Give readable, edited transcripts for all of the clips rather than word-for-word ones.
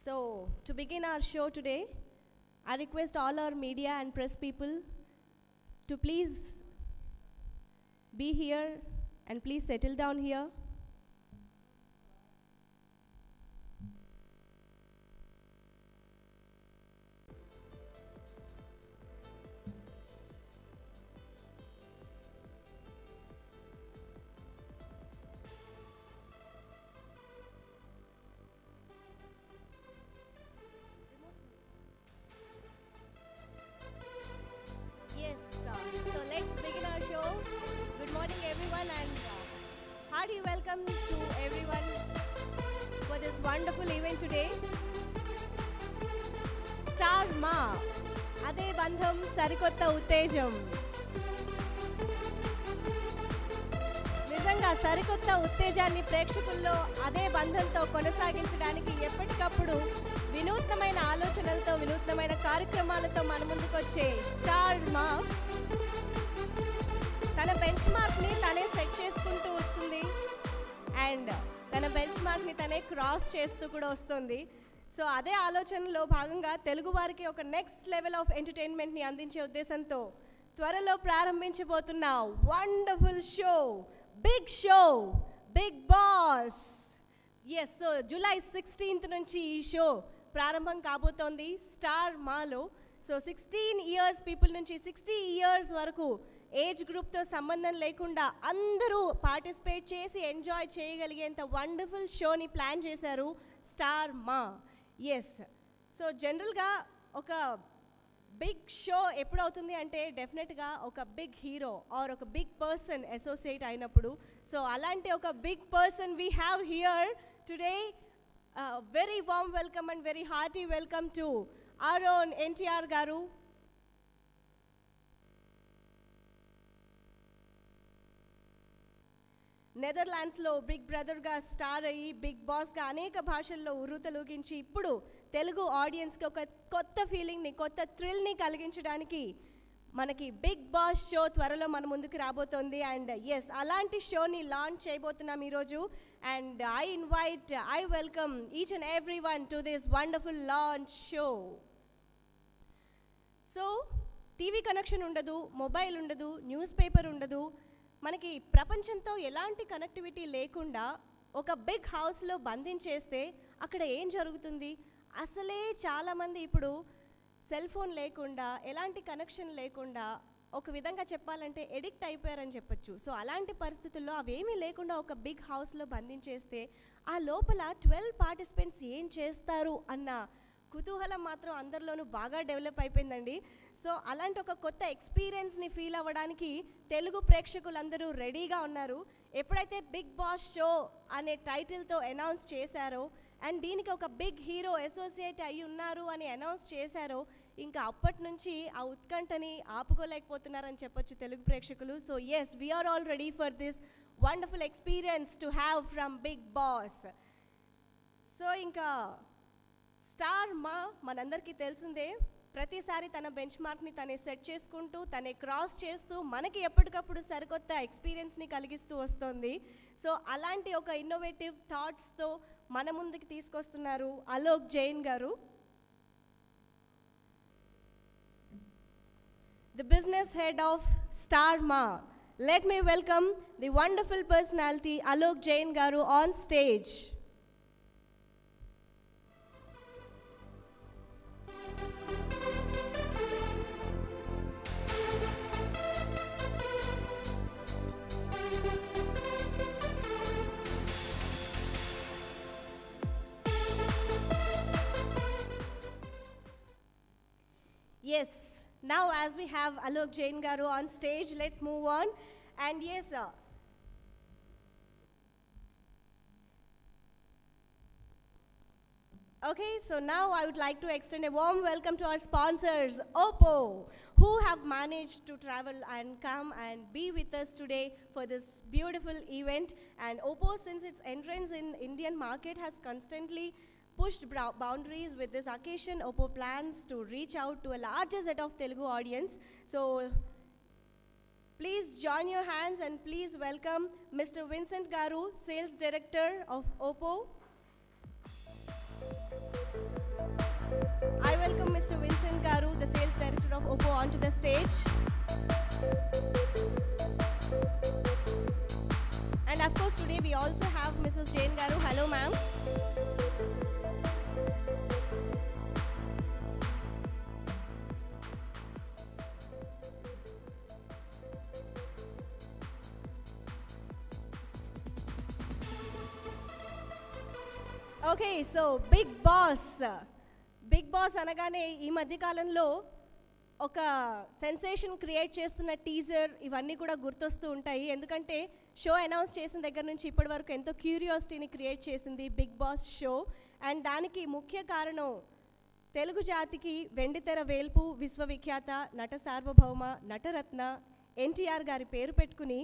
So, to begin our show today, I request all our media and press people to please be here and please settle down here. So let's begin our show. Good morning everyone and hearty welcome to everyone for this wonderful event today. Star Ma, Ade Bandham Sarikotta Uttejam. నిజంగా సరికొత్త ఉత్తేజాన్ని ప్రేక్షకుల్లో అదే బంధంతో కొనసాగించడానికి ఎప్పటికప్పుడు వినూత్నమైన ఆలోచనలతో వినూత్నమైన కార్యక్రమాలతో మన ముందుకు వచ్చే స్టార్ మా తన బెంచ్ మార్క్ని తనే సెట్ చేసుకుంటూ వస్తుంది అండ్ తన బెంచ్ మార్క్ని తనే క్రాస్ చేస్తూ కూడా వస్తుంది. సో అదే ఆలోచనలో భాగంగా తెలుగు వారికి ఒక నెక్స్ట్ లెవెల్ ఆఫ్ ఎంటర్టైన్మెంట్ని అందించే ఉద్దేశంతో త్వరలో ప్రారంభించబోతున్న wonderful show, big show, Bigg Boss. Yes, so July 16th నుంచి ఈ షో ప్రారంభం కాబోతోంది స్టార్ మాలో. సో 16 ఇయర్స్ పీపుల్ నుంచి 60 ఇయర్స్ వరకు ఏజ్ గ్రూప్తో సంబంధం లేకుండా అందరూ పార్టిసిపేట్ చేసి ఎంజాయ్ చేయగలిగేంత వండర్ఫుల్ షోని ప్లాన్ చేశారు స్టార్ మా. ఎస్, సో జనరల్గా ఒక బిగ్ షో ఎప్పుడవుతుంది అంటే డెఫినెట్గా ఒక బిగ్ హీరో ఆర్ ఒక బిగ్ పర్సన్ అసోసియేట్ అయినప్పుడు. సో అలాంటి ఒక big person we have here today. Very warm welcome and very hearty welcome to our own NTR గారు. నెదర్లాండ్స్లో బిగ్ బ్రదర్గా స్టార్ అయ్యి బిగ్ బాస్గా అనేక భాషల్లో ఉర్రూతలూగించి ఇప్పుడు తెలుగు ఆడియన్స్కి ఒక కొత్త ఫీలింగ్ని, కొత్త థ్రిల్ని కలిగించడానికి మనకి బిగ్ బాస్ షో త్వరలో మన ముందుకు రాబోతోంది. అండ్ ఎస్, అలాంటి షోని లాంచ్ చేయబోతున్నాం ఈరోజు. And I welcome each and every one to this wonderful launch show. So TV connection ఉండదు, మొబైల్ ఉండదు, న్యూస్ పేపర్ ఉండదు, మనకి ప్రపంచంతో ఎలాంటి కనెక్టివిటీ లేకుండా ఒక బిగ్ హౌస్లో బంధించేస్తే అక్కడ ఏం జరుగుతుంది? అసలే చాలామంది ఇప్పుడు సెల్ ఫోన్ లేకుండా, ఎలాంటి కనెక్షన్ లేకుండా, ఒక విధంగా చెప్పాలంటే ఎడిక్ట్ అయిపోయారని చెప్పొచ్చు. సో అలాంటి పరిస్థితుల్లో అవేమీ లేకుండా ఒక బిగ్ హౌస్లో బంధించేస్తే ఆ లోపల 12 పార్టిసిపెంట్స్ ఏం చేస్తారు అన్న కుతూహలం మాత్రం అందరిలోనూ బాగా డెవలప్ అయిపోయిందండి. సో అలాంటి ఒక కొత్త ఎక్స్పీరియన్స్ని ఫీల్ అవ్వడానికి తెలుగు ప్రేక్షకులందరూ రెడీగా ఉన్నారు. ఎప్పుడైతే బిగ్ బాస్ షో అనే టైటిల్తో అనౌన్స్ చేశారో అండ్ దీనికి ఒక బిగ్ హీరో అసోసియేట్ అయి ఉన్నారు అని అనౌన్స్ చేశారో ఇంకా అప్పటి నుంచి ఆ ఉత్కంఠని ఆపుకోలేకపోతున్నారని చెప్పొచ్చు తెలుగు ప్రేక్షకులు. So yes, we are all ready for this wonderful experience to have from Big Boss. So ఇంకా స్టార్ మా మనందరికీ తెలిసిందే, ప్రతిసారి తన బెంచ్ మార్క్ని తనే సెట్ చేసుకుంటూ తనే క్రాస్ చేస్తూ మనకి ఎప్పటికప్పుడు సరికొత్త ఎక్స్పీరియన్స్ని కలిగిస్తూ వస్తుంది. సో అలాంటి ఒక ఇన్నోవేటివ్ థాట్స్తో మన ముందుకు తీసుకొస్తున్నారు Alok Jain garu, the business head of Star Maa. Let me welcome the wonderful personality Alok Jain garu on stage. Yes, now as we have Alok Jain Garu on stage, let's move on. And yes, sir. Okay, so now I would like to extend a warm welcome to our sponsors, Oppo, who have managed to travel and come and be with us today for this beautiful event. And Oppo, since its entrance in Indian market, has constantly pushed boundaries. With this occasion, Oppo plans to reach out to a larger set of Telugu audience. So please join your hands and please welcome Mr. Vincent Garu, Sales Director of Oppo. I welcome Mr. Vincent Garu, the sales director of Oppo, onto the stage. And of course, today we also have Mrs. Jane Garu. Hello, ma'am. Okay, so Big Boss. Big Boss అనగానే ఈ మధ్యకాలంలో ఒక sensation create చేస్తున్న teaser ఇవన్నీ కూడా గుర్తొస్తూ ఉంటాయి. ఎందుకంటే షో అనౌన్స్ చేసిన దగ్గర నుంచి ఇప్పటి వరకు ఎంతో క్యూరియాసిటీని క్రియేట్ చేసింది బిగ్ బాస్ షో. అండ్ దానికి ముఖ్య కారణం తెలుగు జాతికి వెండితెర వేల్పు, విశ్వవిఖ్యాత నట సార్వభౌమ నటరత్న ఎన్టీఆర్ గారి పేరు పెట్టుకుని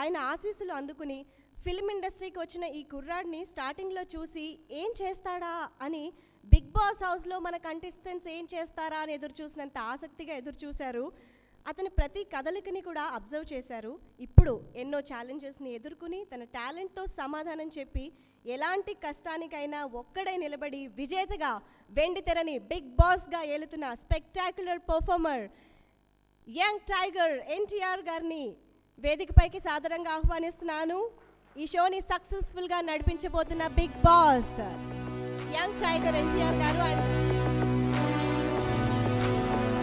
ఆయన ఆశీస్సులు అందుకుని ఫిల్మ్ ఇండస్ట్రీకి వచ్చిన ఈ కుర్రాడిని స్టార్టింగ్లో చూసి ఏం చేస్తాడా అని బిగ్ బాస్ హౌస్లో మన కంటెస్టెంట్స్ ఏం చేస్తారా అని ఎదురు చూసినంత ఆసక్తిగా ఎదురు చూశారు. అతని ప్రతి కదలికని కూడా అబ్జర్వ్ చేశారు. ఇప్పుడు ఎన్నో ఛాలెంజెస్ని ఎదుర్కొని తన టాలెంట్తో సమాధానం చెప్పి ఎలాంటి కష్టానికైనా ఒక్కడై నిలబడి విజేతగా వెండితెరని బిగ్ బాస్గా ఏలుతున్న spectacular performer young tiger NTR గారిని వేదికపైకి సాదరంగా ఆహ్వానిస్తున్నాను. ఈ షోని సక్సెస్ఫుల్గా నడిపించబోతున్న Bigg Boss young tiger NTR garu and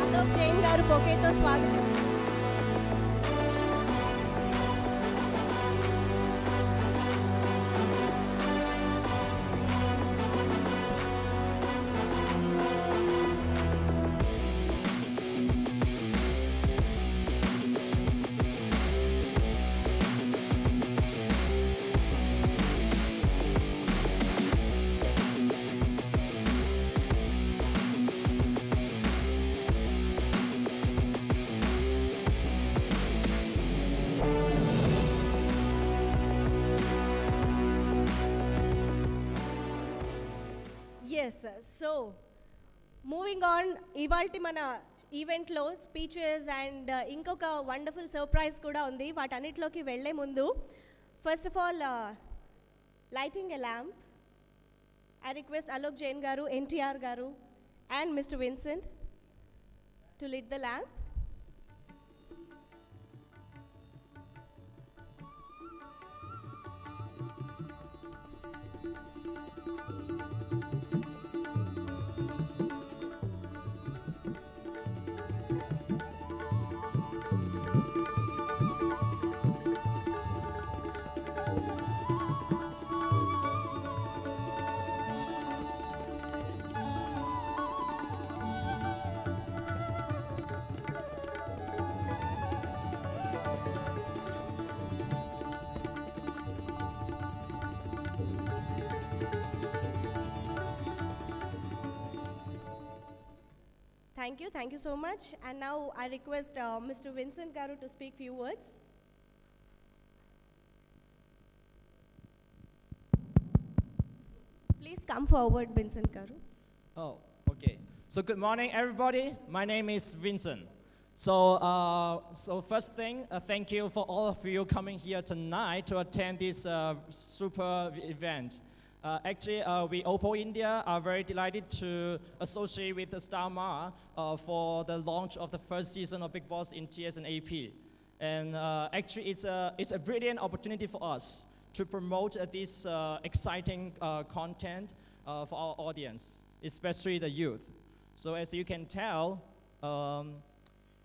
Alok Jain garu బొకేతో స్వాగతిస్తున్నారు. సో మూవింగ్ ఆన్, ఇవాల్టి మన ఈవెంట్లో స్పీచెస్ అండ్ ఇంకొక వండర్ఫుల్ సర్ప్రైజ్ కూడా ఉంది. వాటన్నిటిలోకి వెళ్ళే ముందు first of all lighting a lamp. I request Alok Jain garu, NTR garu and mister Vincent to lit the lamp. Thank you so much. And now I request Mr. Vincent Garu to speak few words. Please come forward, Vincent Garu. Oh, okay. So good morning, everybody. My name is Vincent. So first thing, thank you for all of you coming here tonight to attend this super event. Actually, we Oppo India are very delighted to associate with the Star Ma for the launch of the first season of Big Boss in TS and AP. And actually, it's a brilliant opportunity for us to promote this exciting content for our audience, especially the youth. So as you can tell,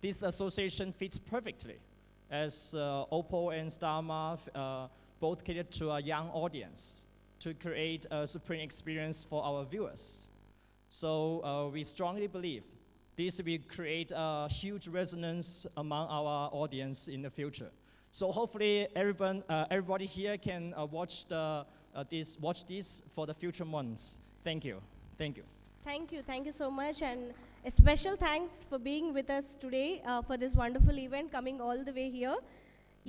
this association fits perfectly, as Oppo and Star Ma both cater to a young audience, to create a supreme experience for our viewers. So we strongly believe this will create a huge resonance among our audience in the future. So hopefully everybody here can watch this for the future months. Thank you. Thank you. Thank you so much, and a special thanks for being with us today for this wonderful event, coming all the way here.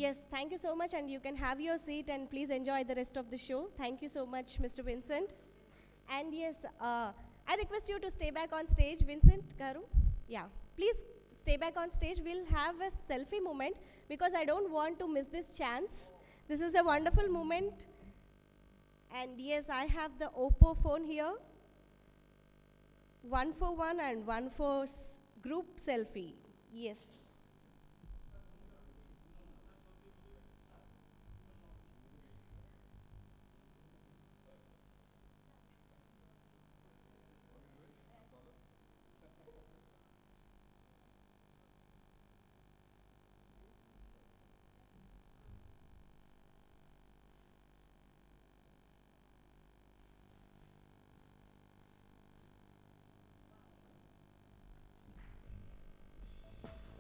Yes, thank you so much, and you can have your seat and please enjoy the rest of the show. Thank you so much, Mr. Vincent. And yes, I request you to stay back on stage, Vincent Garu. Yeah, please stay back on stage. We'll have a selfie moment because I don't want to miss this chance. This is a wonderful moment. And yes, I have the Oppo phone here. 1 for 1 and 1 for group selfie. Yes.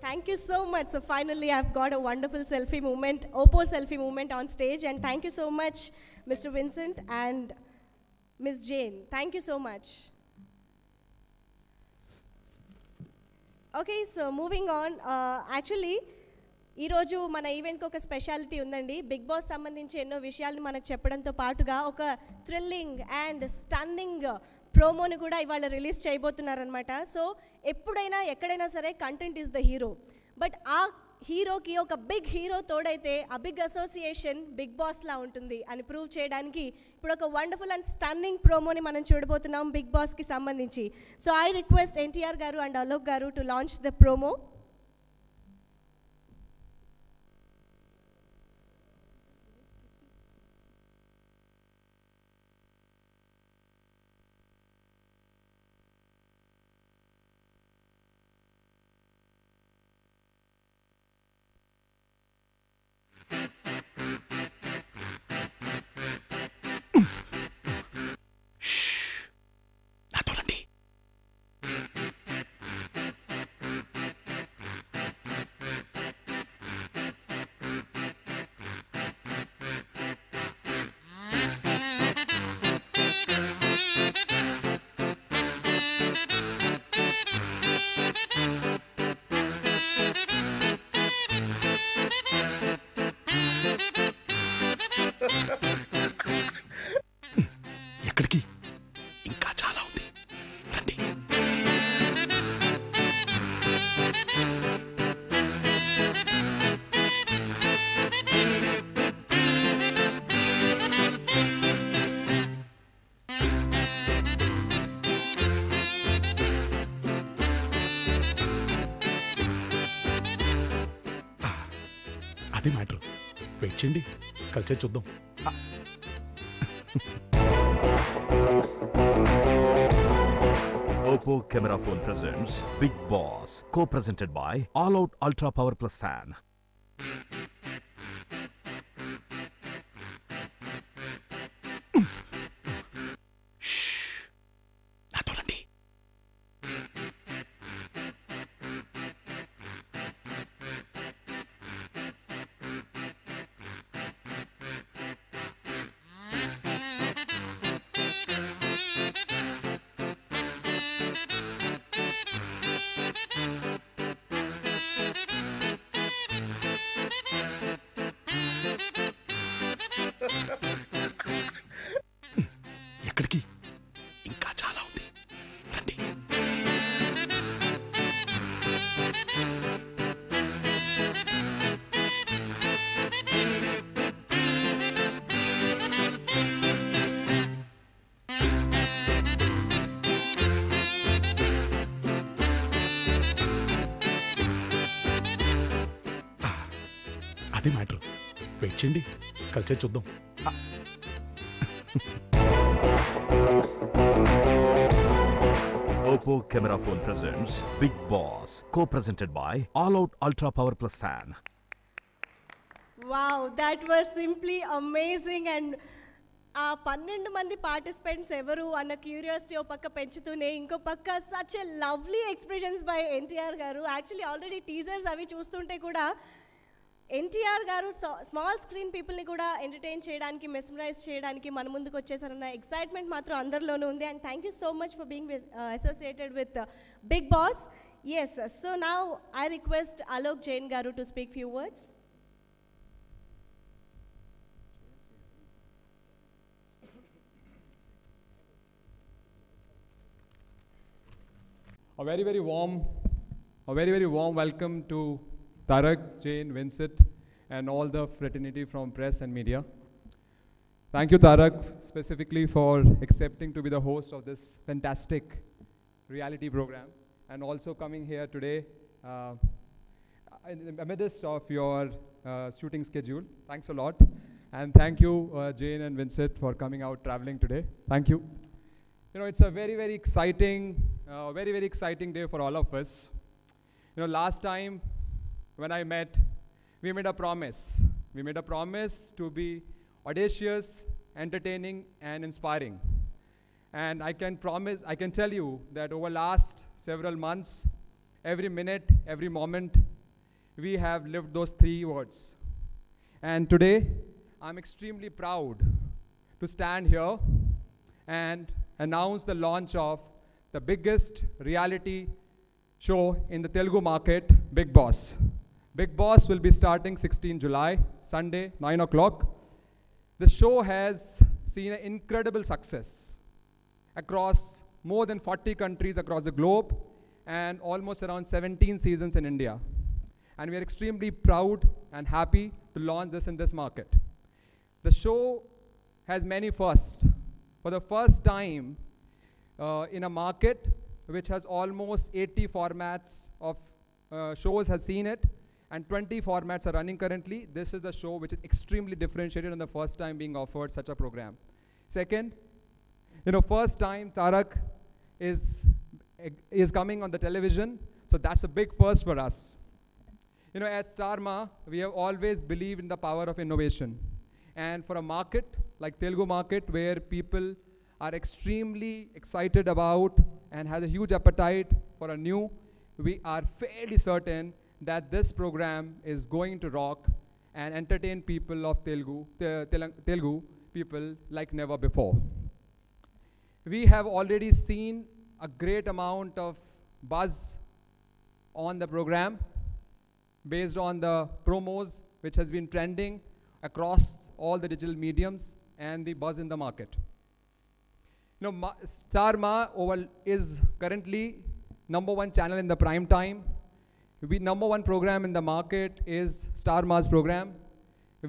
Thank you so much. So finally, I've got a wonderful selfie moment, Oppo selfie moment on stage. And thank you so much, Mr. Vincent and Ms. Jane. Thank you so much. Okay, so moving on. Actually, ఈరోజు మన ఈవెంట్కి ఒక speciality ఉందండి. Big boss సంబంధించి ఎన్నో విషయాలను మనకు చెప్పడంతో పాటుగా ఒక థ్రిల్లింగ్ అండ్ స్టన్నింగ్ ప్రోమోని కూడా ఇవాళ రిలీజ్ చేయబోతున్నారనమాట. సో ఎప్పుడైనా ఎక్కడైనా సరే content is the hero. But ఆ హీరోకి ఒక బిగ్ హీరో తోడైతే ఆ బిగ్ అసోసియేషన్ బిగ్ బాస్లా ఉంటుంది అని ప్రూవ్ చేయడానికి ఇప్పుడు ఒక వండర్ఫుల్ అండ్ స్టన్నింగ్ ప్రోమోని మనం చూడబోతున్నాం బిగ్ బాస్కి సంబంధించి. So I request NTR garu and Alok గారు టు లాంచ్ ద ప్రోమో. ఎక్కడికి? ఇంకా చాలా ఉంది, రండి. అదే మ్యాటర్. వెయిట్ చేయండి, కలిసే చూద్దాం. Oppo Camera Phone presents Big Boss, co-presented by All Out Ultra Power Plus Fan. నాతో రండి. ఎక్కడికి? ఇంకా చాలా ఉంది, రండి. అదే మ్యాటర్. వెయిట్ చేయండి, కలిసే చూద్దాం. Oppo Camera Phone presents Big Boss, co-presented by All Out Ultra Power Plus Fan. Wow, that was simply amazing. And ఆ 12 మంది పార్టిసిపెంట్స్ ఎవరు అన్న క్యూరియాసిటీ ఓ పక్క పెంచుతూనే ఇంకో పక్క such a lovely expressions by NTR garu. Actually already teasers అవి చూస్తుంటే కూడా ఎన్టీఆర్ గారు స్మాల్ స్క్రీన్ పీపుల్ని కూడా ఎంటర్టైన్ చేయడానికి, మెస్మరైజ్ చేయడానికి మన ముందుకు వచ్చేసారన్న ఎక్సైట్మెంట్ మాత్రం అందరిలోనూ ఉంది. And thank you so much for being associated with big Boss. Yes, so now I request Alok Jain garu to speak few words. A very, very warm welcome to Tarak, Jane, Vincent, and all the fraternity from press and media. Thank you, Tarak, specifically for accepting to be the host of this fantastic reality program, and also coming here today in the midst of your shooting schedule. Thanks a lot. And thank you, Jane and Vincent, for coming out traveling today. Thank you. You know, it's a very, very exciting day for all of us. You know, last time when I met, we made a promise. We made a promise to be audacious, entertaining, and inspiring. And I can tell you that over last several months, every minute, every moment, we have lived those 3 words. And today, I'm extremely proud to stand here and announce the launch of the biggest reality show in the Telugu market, Bigg Boss. Bigg Boss will be starting 16 July, Sunday, 9 o'clock. The show has seen an incredible success across more than 40 countries across the globe and almost around 17 seasons in India. And we are extremely proud and happy to launch this in this market. The show has many firsts. For the first time in a market which has almost 80 formats of shows has seen it, and 20 formats are running currently, this is the show which is extremely differentiated and the first time being offered such a program. Second, you know, first time Tarak is coming on the television, so that's a big first for us. You know, at Starma, we have always believed in the power of innovation. And for a market like Telugu market, where people are extremely excited about and has a huge appetite for a new, we are fairly certain that this program is going to rock and entertain people of Telugu people like never before. We have already seen a great amount of buzz on the program based on the promos which has been trending across all the digital mediums and the buzz in the market. You know, Starma is currently #1 channel in the prime time. #1 program in the market is Starma's program.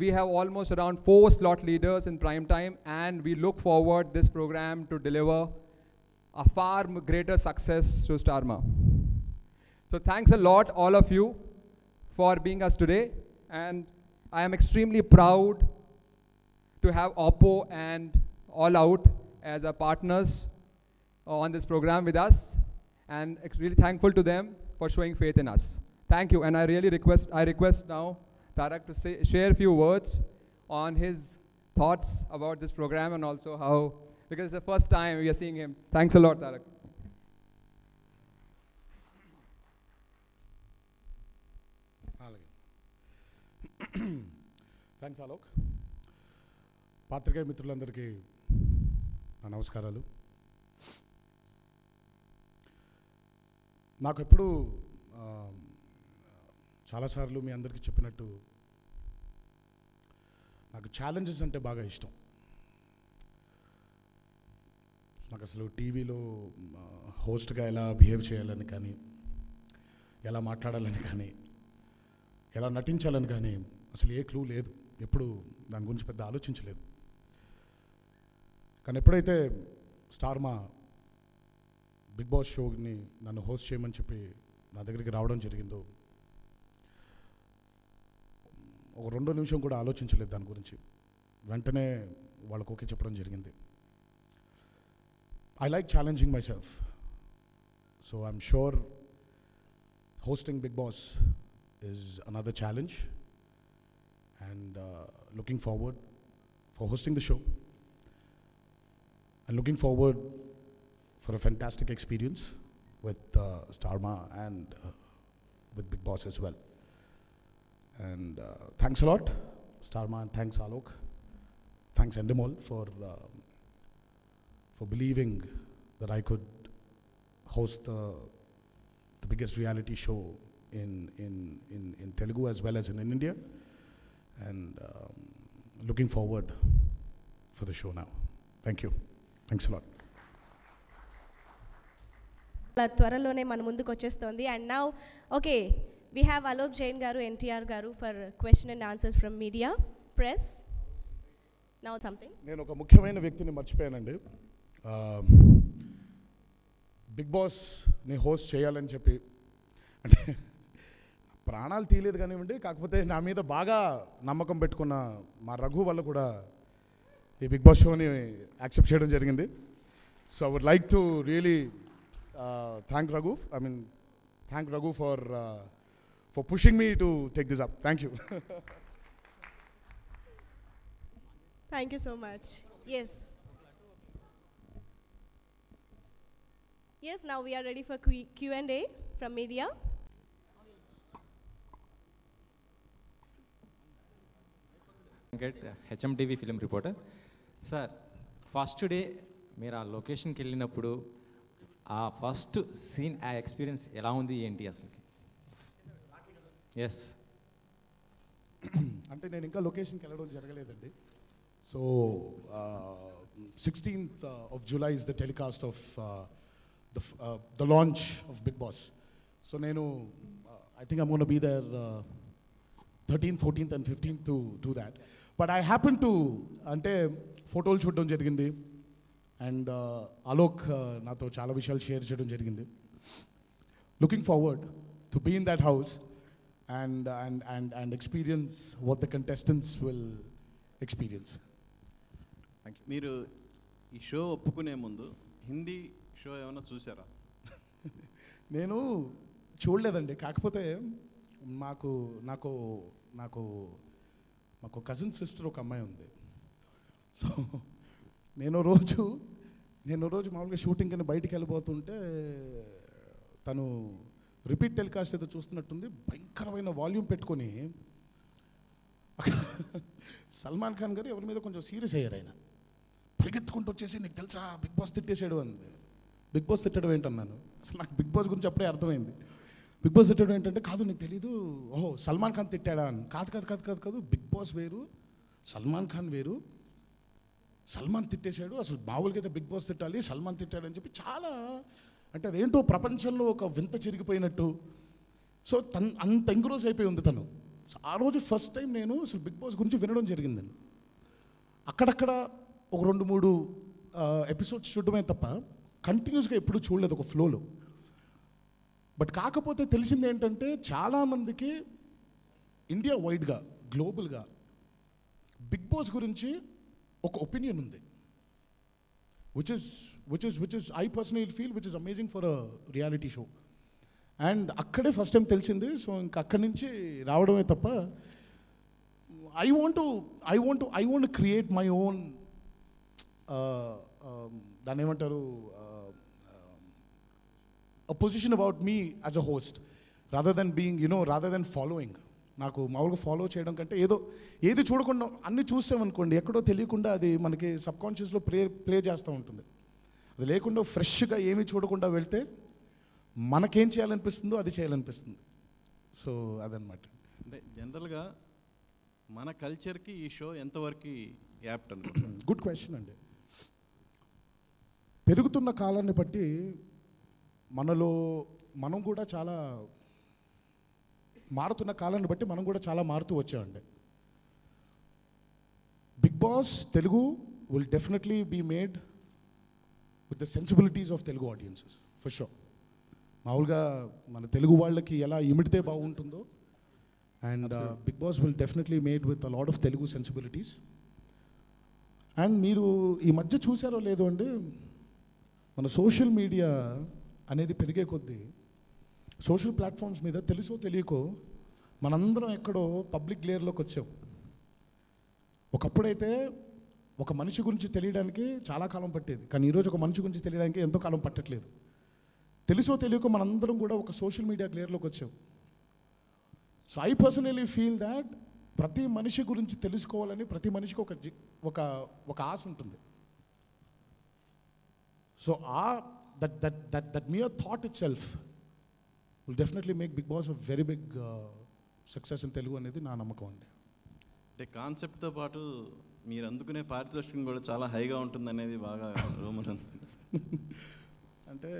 We have almost around 4 slot leaders in prime time, and we look forward this program to deliver a far greater success to Starma. So thanks a lot, all of you, for being us today, and I am extremely proud to have Oppo and All Out as our partners on this program with us, and really thankful to them for showing faith in us. Thank you, and I request now Tarak to share a few words on his thoughts about this program and also how, because it's the first time we are seeing him. Thanks a lot, Tarak. Thanks Alok. పాత్రికేయ మిత్రులందరికీ నా నమస్కారాలు. నాకు ఎప్పుడు చాలాసార్లు మీ అందరికీ చెప్పినట్టు నాకు ఛాలెంజెస్ అంటే బాగా ఇష్టం. నాకు అసలు టీవీలో హోస్ట్గా ఎలా బిహేవ్ చేయాలని కానీ, ఎలా మాట్లాడాలని కానీ, ఎలా నటించాలని కానీ అసలు ఏ క్లూ లేదు. ఎప్పుడు దాని గురించి పెద్ద ఆలోచించలేదు. కానీ ఎప్పుడైతే స్టార్మా బిగ్ బాస్ షోని నన్ను హోస్ట్ చేయమని చెప్పి నా దగ్గరికి రావడం జరిగిందో, ఒక 2 నిమిషం కూడా ఆలోచించలేదు దాని గురించి. వెంటనే వాళ్ళకు ఓకే చెప్పడం జరిగింది. I like challenging myself. So I'm sure hosting Bigg Boss is another challenge, and looking forward for hosting the show, and looking forward for a fantastic experience with Starma and with Bigg Boss as well. And thanks a lot, Starma, and thanks Alok. Thanks Endemol for believing that I could host the biggest reality show in Telugu as well as in India, and looking forward for the show now. Thank you. Thanks a lot. త్వరలోనే మన ముందుకు వచ్చేస్తుంది. And now okay, we have Alok Jain garu, NTR garu for question and answers from media, press. Now something. నేను ఒక ముఖ్యమైన వ్యక్తిని మర్చిపోయానండి. Big బాస్ని host చేయాలని చెప్పి, అంటే ప్రాణాలు తీయలేదు కానివ్వండి, కాకపోతే నా మీద బాగా నమ్మకం పెట్టుకున్న మా రఘు వల్ల కూడా ఈ బిగ్ బాస్ షోని యాక్సెప్ట్ చేయడం జరిగింది. So I would like to really thank Raghu for pushing me to take this up. Thank you. Thank you so much. Yes. Yes, now we are ready for Q&A from media. HMTV film reporter sir. First day మీరు ఆ లొకేషన్కి వెళ్ళినప్పుడు ఆ first scene, ఆ experience ఎలా ఉంది ఏంటి అసలుకి? ఎస్, అంటే నేను ఇంకా లొకేషన్కి వెళ్ళడం జరగలేదండి. So 16th of July is the telecast of the launch of Big Boss. So నేను I think I'm going to be there 13th, 14th and 15th to do that. But I happen to, అంటే ఫోటోలు చూడడం జరిగింది and Alok నాతో చాలా విషయాలు share చేయడం జరిగింది. Looking forward to be in that house and experience what the contestants will experience. Thank you. మీరు ఈ షో ఒప్పుకునే ముందు హిందీ షో ఏమైనా చూసారా? నేను చూడలేదండి, కాకపోతే నాకు నాకు నాకు మాకు కజిన్ సిస్టర్ ఒక అమ్మాయి ఉంది. సో నేను రోజు మామూలుగా షూటింగ్ అని బయటికి వెళ్ళిపోతుంటే తను రిపీట్ టెలికాస్ట్ ఏదో చూస్తున్నట్టుంది, భయంకరమైన వాల్యూమ్ పెట్టుకొని అక్కడ సల్మాన్ ఖాన్ గారు ఎవరి మీద కొంచెం సీరియస్ అయ్యారు. ఆయన పరిగెత్తుకుంటూ వచ్చేసి, నీకు తెలుసా బిగ్ బాస్ తిట్టేసాడు అంది. బిగ్ బాస్ తిట్టడం ఏంటన్నాను. అసలు నాకు బిగ్ బాస్ గురించి అప్పుడే అర్థమైంది. బిగ్ బాస్ తిట్టడం ఏంటంటే, కాదు నీకు తెలీదు, ఓహో సల్మాన్ ఖాన్ తిట్టాడా అని. కాదు, బిగ్ బాస్ వేరు, సల్మాన్ ఖాన్ వేరు. సల్మాన్ తిట్టేశాడు, అసలు మామూలుగా అయితే బిగ్ బాస్ తిట్టాలి, సల్మాన్ తిట్టాడు అని చెప్పి చాలా, అంటే అదేంటో ప్రపంచంలో ఒక వింత చిరిగిపోయినట్టు. సో అంత ఎంగ్రోజ్ అయిపోయి ఉంది తను. సో ఆ రోజు ఫస్ట్ టైం నేను అసలు బిగ్ బాస్ గురించి వినడం జరిగిందండి. అక్కడక్కడ ఒక 2-3 ఎపిసోడ్స్ చూడడమే తప్ప కంటిన్యూస్గా ఎప్పుడూ చూడలేదు ఒక ఫ్లోలో. బట్ కాకపోతే తెలిసింది ఏంటంటే, చాలామందికి ఇండియా వైడ్గా, గ్లోబల్గా బిగ్ బాస్ గురించి ఒక ఒపీనియన్ ఉంది, which is I personally feel which is amazing for a reality show. And అక్కడే ఫస్ట్ టైం తెలిసింది. సో ఇంకా అక్కడి నుంచి రావడమే తప్ప I want create my own, దాన్ని ఏమంటారు, a position about me as a host rather than being, rather than following. నాకు మామూలుగా ఫాలో చేయడం కంటే ఏది చూడకుండా అన్నీ చూసామనుకోండి, ఎక్కడో తెలియకుండా అది మనకి సబ్కాన్షియస్లో ప్లే చేస్తూ ఉంటుంది. అది లేకుండా ఫ్రెష్గా ఏమీ చూడకుండా వెళ్తే మనకేం చేయాలనిపిస్తుందో అది చేయాలనిపిస్తుంది. సో అదనమాట. అంటే జనరల్గా మన కల్చర్కి ఈ షో ఎంతవరకు యాప్ట్ అనుకుంటున్నాను? గుడ్ క్వశ్చన్ అండి. పెరుగుతున్న కాలాన్ని బట్టి మనం కూడా చాలా మారుతున్న కాలాన్ని బట్టి మనం కూడా చాలా మారుతూ వచ్చామండి. Big Boss Telugu will definitely be made with the sensibilities of Telugu audiences for sure. మామూలుగా మన తెలుగు వాళ్ళకి ఎలా ఇమిడితే బాగుంటుందో, and Big Boss will definitely made with a lot of Telugu sensibilities. And మీరు ఈ మధ్య చూసారో లేదో అండి, మన సోషల్ మీడియా అనేది పెరిగే కొద్దీ సోషల్ ప్లాట్ఫామ్స్ మీద తెలుసో తెలియకో మనందరం ఎక్కడో పబ్లిక్ గ్లేర్లోకి వచ్చాం. ఒకప్పుడైతే ఒక మనిషి గురించి తెలియడానికి చాలా కాలం పట్టేది, కానీ ఈరోజు ఒక మనిషి గురించి తెలియడానికి ఎంతో కాలం పట్టట్లేదు. తెలుసో తెలియకో మనందరం కూడా ఒక సోషల్ మీడియా గ్లేర్లోకి వచ్చాం. So I personally feel that ప్రతి మనిషి గురించి తెలుసుకోవాలని ప్రతి మనిషికి ఒక ఆశ ఉంటుంది. So that mere thought itself will definitely make Big Boss a very big success in Telugu అనేది నా నమ్మకం అండి. అంటే కాన్సెప్ట్తో పాటు మీరు అందుకునే పారితోషికం కూడా చాలా హైగా ఉంటుంది అనేది బాగా రూమర్ ఉంది. అంటే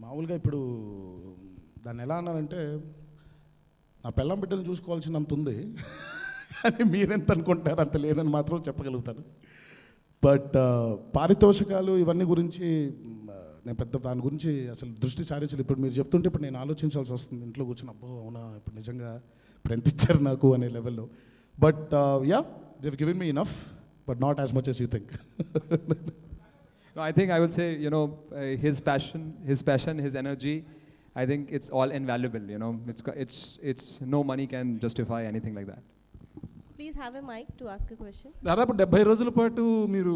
మామూలుగా ఇప్పుడు దాన్ని ఎలా అన్నారంటే, నా పెళ్ళాం బిడ్డలు చూసుకోవాల్సినంత ఉంది, కానీ మీరెంత అనుకుంటారు అంత లేదని మాత్రం చెప్పగలుగుతాను. బట్ పారితోషికాలు ఇవన్నీ గురించి నేను పెద్ద దాని గురించి అసలు దృష్టి సారించలేదు. ఇప్పుడు మీరు చెప్తుంటే ఇప్పుడు నేను ఆలోచించాల్సి వస్తుంది ఇంట్లో కూర్చొని, అబ్బో అవునా ఇప్పుడు నిజంగా ఇప్పుడు ఎంత ఇచ్చారు నాకు అనే లెవెల్లో. But yeah, they've given me enough, but not as much as you think. No, I think I would say, you know, his passion, his energy, I think it's all invaluable, you know. It's no money can justify anything like that. Please have a mic to ask a question. దాదాపు 70 రోజుల పాటు మీరు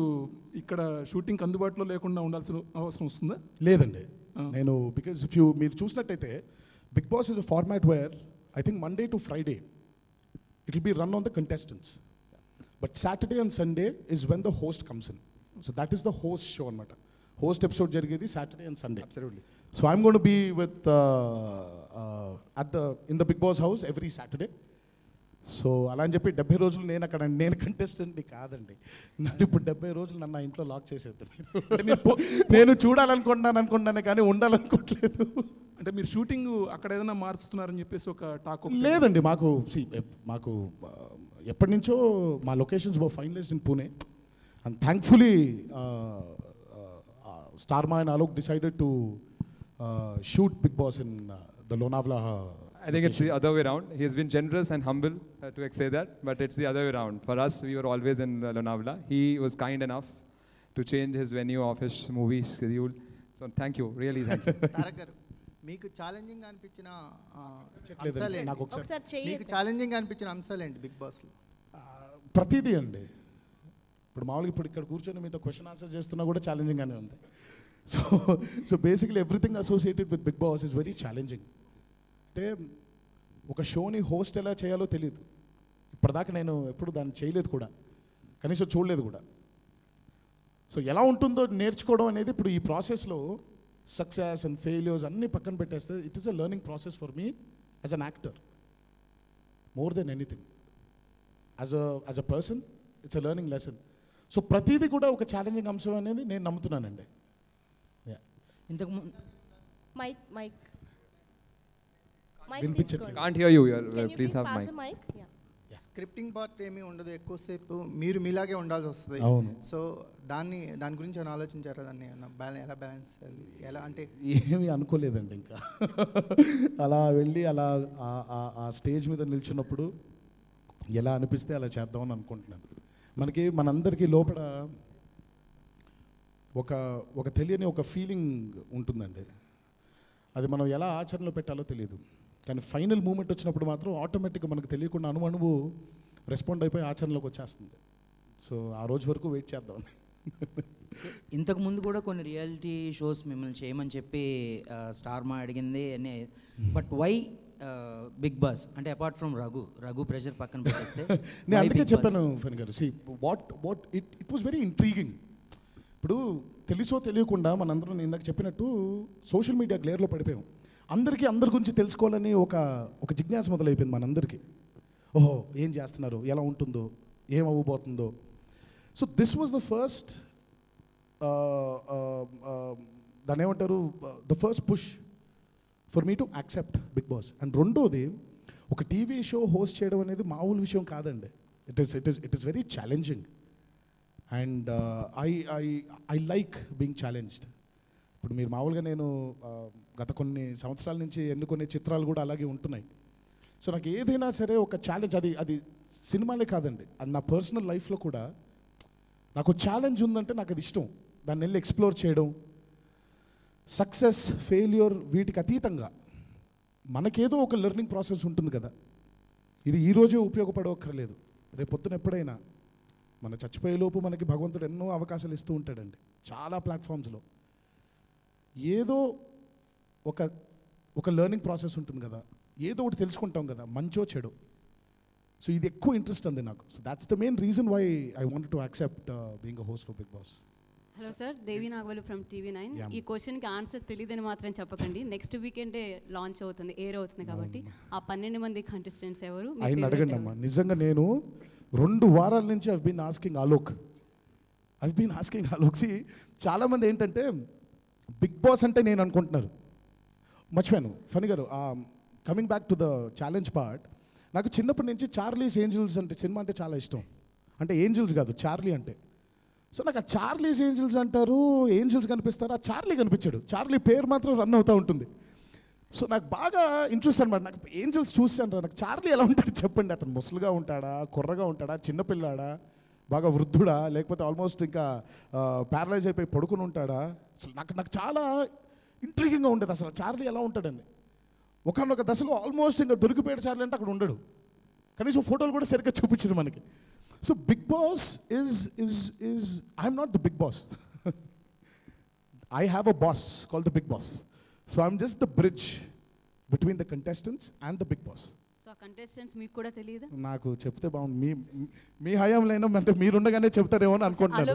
ఇక్కడ shooting అందుబాటులో లేకుండా ఉండాల్సిన అవసరం వస్తుందా? లేదండి, నేను బికాజ్ మీరు చూసినట్టయితే Big Boss is a format where I think Monday to Friday it will be run on the contestants, but Saturday and Sunday is when the host comes in. So that is the host show అనమాట. Host episode జరిగేది Saturday and Sunday. Absolutely. So I'm going to be within the Big Boss house every Saturday. So అలా అని చెప్పి 70 రోజులు నేను కంటెస్టెంట్ని కాదండి. నన్ను ఇప్పుడు 70 రోజులు నన్ను ఇంట్లో లాక్ చేసేది. నేను చూడాలనుకుంటున్నానే కానీ ఉండాలనుకోవట్లేదు. అంటే మీరు షూటింగ్ అక్కడ ఏదైనా మారుస్తున్నారని చెప్పేసి ఒక టాక్? లేదండి, మాకు ఎప్పటి నుంచో మా locations were finalised in Pune, and thankfully Starma and Alok decided to shoot Big Boss in the Lonavala. I think it's the other way around. He has been generous and humble to say that, but it's the other way around. For us, we were always in Lonavala. He was kind enough to change his venue of his movie schedule. So thank you, really thank you. Tarak గారు, మీకు challenging అనిపించిన అంశాలు ఏంటి? ఒకసారి చెయ్యి. మీకు challenging అనిపించిన అంశాలు ఏంటి బిగ్ బాస్లో? ప్రతిదీ అండి. ఇప్పుడు మామూలుగా ఇప్పుడు ఇక్కడ కూర్చొని మీతో క్వశ్చన్ ఆన్సర్ చేస్తున్నా కూడా ఛాలెంజింగ్గానే ఉంది. So basically everything associated with big Boss is very challenging. అంటే ఒక షోని హోస్ట్ ఎలా చేయాలో తెలియదు. ఇప్పటిదాకా నేను ఎప్పుడు దాన్ని చేయలేదు కూడా, కనీసం చూడలేదు కూడా. సో ఎలా ఉంటుందో నేర్చుకోవడం అనేది ఇప్పుడు ఈ ప్రాసెస్లో సక్సెస్ అండ్ ఫెయిల్యూర్స్ అన్నీ పక్కన పెట్టేస్తే it is a learning process for me as an actor more than anything. As a person it's a learning lesson. So ప్రతిదీ కూడా ఒక ఛాలెంజింగ్ అంశం అనేది నేను నమ్ముతున్నానండి. ఇంతకు మైక్ మైక్ వినిపించట్లేదు. Can't hear you. Please have mic. Scripting part ఏమీ ఉండదు, ఎక్కువసేపు మీరు మీలాగే ఉండాల్సి వస్తుంది. అవును. సో దాని గురించి ఏమైనా ఆలోచించారా? దాన్ని ఎలా బ్యాలెన్స్ చేయాలి, ఎలా అంటే? ఏమీ అనుకోలేదండి ఇంకా. అలా వెళ్ళి అలా ఆ స్టేజ్ మీద నిల్చున్నప్పుడు ఎలా అనిపిస్తే అలా చేద్దామని అనుకుంటున్నాను. మనందరికీ లోపల ఒక తెలియని ఒక ఫీలింగ్ ఉంటుందండి. అది మనం ఎలా ఆచరణలో పెట్టాలో తెలియదు, కానీ ఫైనల్ మూమెంట్ వచ్చినప్పుడు మాత్రం ఆటోమేటిక్గా మనకు తెలియకుండా అణువు రెస్పాండ్ అయిపోయి ఆచరణలోకి వచ్చేస్తుంది. సో ఆ రోజు వరకు వెయిట్ చేద్దాం. ఇంతకు ముందు కూడా కొన్ని రియాలిటీ షోస్ మిమ్మల్ని చేయమని చెప్పి స్టార్మా అడిగింది అని, బట్ వై బిగ్ బాస్? అంటే అపార్ట్ ఫ్రమ్ రఘు ప్రెషర్ పక్కన పెట్టేస్తే నేను అందుకే చెప్పాను ఫెన్ గారు, see what it was very intriguing. ఇప్పుడు తెలుసో తెలియకుండా మనందరం నేను ఇందాక చెప్పినట్టు సోషల్ మీడియా గ్లేర్లో పడిపోయాం. అందరి గురించి తెలుసుకోవాలని ఒక జిజ్ఞాస మొదలైపోయింది మనందరికీ. ఓహో ఏం చేస్తున్నారు, ఎలా ఉంటుందో, ఏం అవ్వబోతుందో. So this was the first దాన్ని ఏమంటారు, the first push for me to accept Bigg Boss. And రెండోది, ఒక టీవీ షో హోస్ట్ చేయడం అనేది మామూలు విషయం కాదండి. It is very challenging and I like being challenged. ఇప్పుడు మీరు మామూలుగా నేను గత కొన్ని సంవత్సరాల నుంచి ఎన్నుకునే చిత్రాలు కూడా అలాగే ఉంటున్నాయి. సో నాకు ఏదైనా సరే ఒక ఛాలెంజ్, అది సినిమాలే కాదండి, అది నా పర్సనల్ లైఫ్లో కూడా నాకు ఛాలెంజ్ ఉందంటే నాకు అది ఇష్టం. దాన్ని వెళ్ళి ఎక్స్ప్లోర్ చేయడం, సక్సెస్ ఫెయిల్యూర్ వీటికి అతీతంగా మనకేదో ఒక లెర్నింగ్ ప్రాసెస్ ఉంటుంది కదా. ఇది ఈరోజే ఉపయోగపడవక్కర్లేదు, రేపు పొద్దున ఎప్పుడైనా మన చచ్చిపోయేలోపు మనకి భగవంతుడు ఎన్నో అవకాశాలు ఇస్తూ ఉంటాడండి చాలా ప్లాట్ఫామ్స్లో. ఏదో ఒక లెర్నింగ్ ప్రాసెస్ ఉంటుంది కదా, ఏదో ఒకటి తెలుసుకుంటాం కదా, మంచో చెడు. సో ఇది ఎక్కువ ఇంట్రెస్ట్ ఉంది నాకు. So that's the main reason why I wanted to accept being a host for Big Boss. Hello sir, Devi Nagavalli from TV9. ఈ క్వశ్చన్కి ఆన్సర్ తెలియదని మాత్రం చెప్పకండి. నెక్స్ట్ వీకెండే లాంచ్ అవుతుంది, ఎయిర్ అవుతుంది కాబట్టి ఆ 12 మంది కంటెస్టెంట్స్ ఎవరు? ఆయన అడగండి అమ్మా. నిజంగా నేను 2 వారాల నుంచి ఐవ్ బీన్ ఆస్కింగ్ ఆలోక్. చాలామంది ఏంటంటే బిగ్ బాస్ అంటే నేను అనుకుంటున్నారు. మర్చిపోయాను ఫనీ గారు, coming back to the challenge part, నాకు చిన్నప్పటి నుంచి చార్లీస్ ఏంజల్స్ అంటే సినిమా అంటే చాలా ఇష్టం. అంటే ఏంజల్స్ కాదు, చార్లీ అంటే. సో నాకు ఆ చార్లీస్ ఏంజల్స్ అంటారు, ఏంజల్స్ కనిపిస్తారు, ఆ చార్లీ కనిపించాడు. చార్లీ పేరు మాత్రం రన్ అవుతూ ఉంటుంది. సో నాకు బాగా ఇంట్రెస్ట్ అనమాట. నాకు ఏంజల్స్ చూస్తాను, నాకు చార్లీ ఎలా ఉంటాడు చెప్పండి. అతను ముసలిగా ఉంటాడా, కుర్రగా ఉంటాడా, చిన్నపిల్లాడా, బాగా వృద్ధుడా, లేకపోతే ఆల్మోస్ట్ ఇంకా ప్యారలైజ్ అయిపోయి పడుకుని ఉంటాడా? అసలు నాకు చాలా ఇంట్రీగింగ్గా ఉండేది అసలు చార్లీ ఎలా ఉంటాడని. ఒకనొక దశలో ఆల్మోస్ట్ ఇంకా దొరికిపోయాడు చార్లీ అంటే అక్కడ ఉండడు. కనీసం ఫోటోలు కూడా సరిగ్గా చూపించరు మనకి. So Big Boss is I'm not the big boss. I have a boss called the big boss. So I'm just the bridge between the contestants and the big boss. So contestants మీకు కూడా తెలియదా? నాకు చెప్తే బాగుంది. మీ హయాంలో అంటే మీరుండగానే చెప్తారేమో అని అనుకుంటున్నాను.